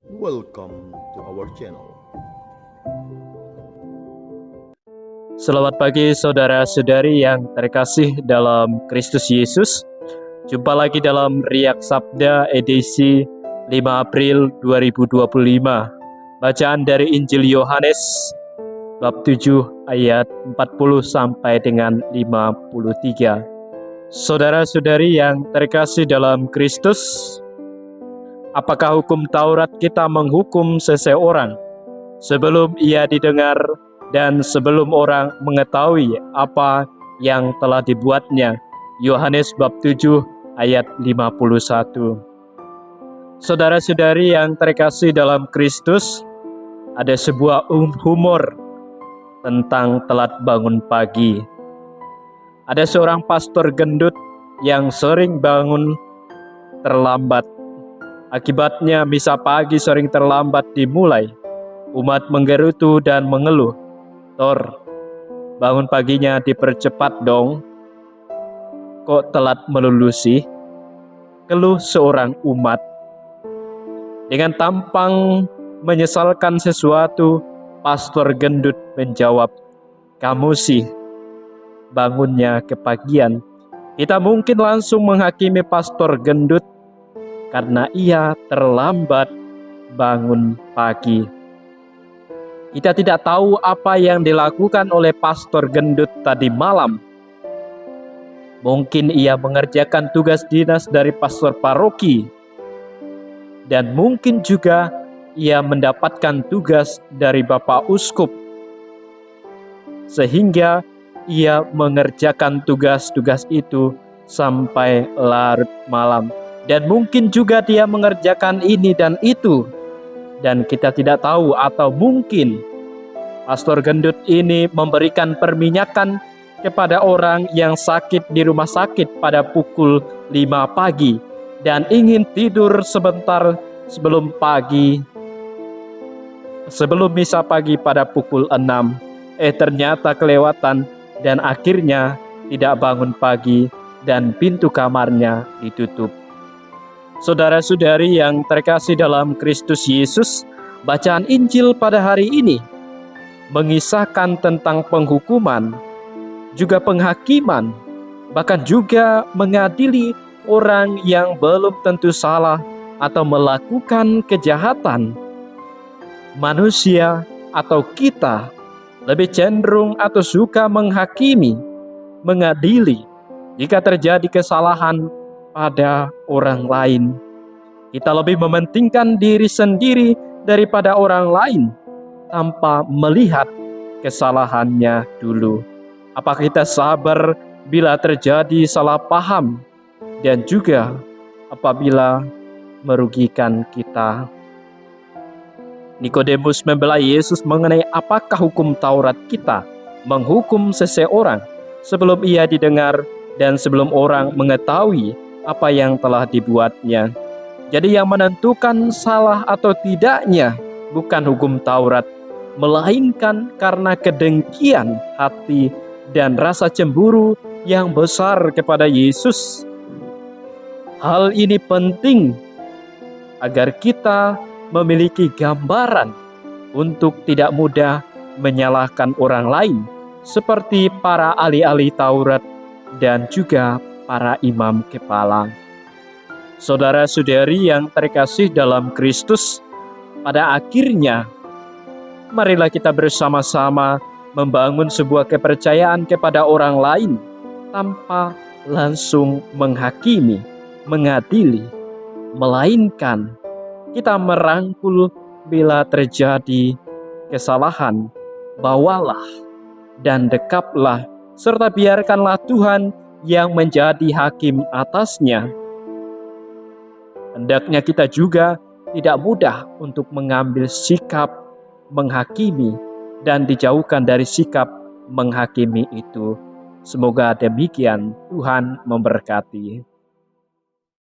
Welcome to our channel. Selamat pagi saudara-saudari yang terkasih dalam Kristus Yesus. Jumpa lagi dalam Riak Sabda edisi 5 April 2025. Bacaan dari Injil Yohanes bab 7 ayat 40 sampai dengan 53. Saudara-saudari yang terkasih dalam Kristus, apakah hukum Taurat kita menghukum seseorang sebelum ia didengar dan sebelum orang mengetahui apa yang telah dibuatnya? Yohanes bab 7 ayat 51. Saudara-saudari yang terkasih dalam Kristus, ada sebuah humor tentang telat bangun pagi. Ada seorang pastor gendut yang sering bangun terlambat. Akibatnya misa pagi sering terlambat dimulai. Umat menggerutu dan mengeluh, "Tor, bangun paginya dipercepat dong. Kok telat melulu sih?" Keluh seorang umat. Dengan tampang menyesalkan sesuatu, pastor gendut menjawab, "Kamu sih bangunnya kepagian." Kita mungkin langsung menghakimi pastor gendut karena ia terlambat bangun pagi. Kita tidak tahu apa yang dilakukan oleh pastor gendut tadi malam. Mungkin ia mengerjakan tugas dinas dari pastor paroki, dan mungkin juga ia mendapatkan tugas dari Bapak Uskup, sehingga ia mengerjakan tugas-tugas itu sampai larut malam. Dan mungkin juga dia mengerjakan ini dan itu, dan kita tidak tahu. Atau mungkin pastor gendut ini memberikan perminyakan kepada orang yang sakit di rumah sakit pada pukul 5 pagi dan ingin tidur sebentar sebelum misa pagi pada pukul 6. Ternyata kelewatan dan akhirnya tidak bangun pagi dan pintu kamarnya ditutup. Saudara-saudari yang terkasih dalam Kristus Yesus, bacaan Injil pada hari ini mengisahkan tentang penghukuman, juga penghakiman, bahkan juga mengadili orang yang belum tentu salah atau melakukan kejahatan. Manusia atau kita lebih cenderung atau suka menghakimi, mengadili jika terjadi kesalahan pada orang lain. Kita lebih mementingkan diri sendiri daripada orang lain tanpa melihat kesalahannya dulu. Apakah kita sabar bila terjadi salah paham dan juga apabila merugikan kita? Nikodemus membela Yesus mengenai apakah hukum Taurat kita menghukum seseorang sebelum ia didengar dan sebelum orang mengetahui apa yang telah dibuatnya. Jadi yang menentukan salah atau tidaknya bukan hukum Taurat, melainkan karena kedengkian hati dan rasa cemburu yang besar kepada Yesus. Hal ini penting agar kita memiliki gambaran untuk tidak mudah menyalahkan orang lain, seperti para ahli-ahli Taurat dan juga para imam kepala. Saudara-saudari yang terkasih dalam Kristus, pada akhirnya marilah kita bersama-sama membangun sebuah kepercayaan kepada orang lain tanpa langsung menghakimi, mengadili, melainkan kita merangkul bila terjadi kesalahan. Bawalah dan dekaplah, serta biarkanlah Tuhan yang menjadi hakim atasnya. Hendaknya kita juga tidak mudah untuk mengambil sikap menghakimi dan dijauhkan dari sikap menghakimi itu. Semoga demikian. Tuhan memberkati.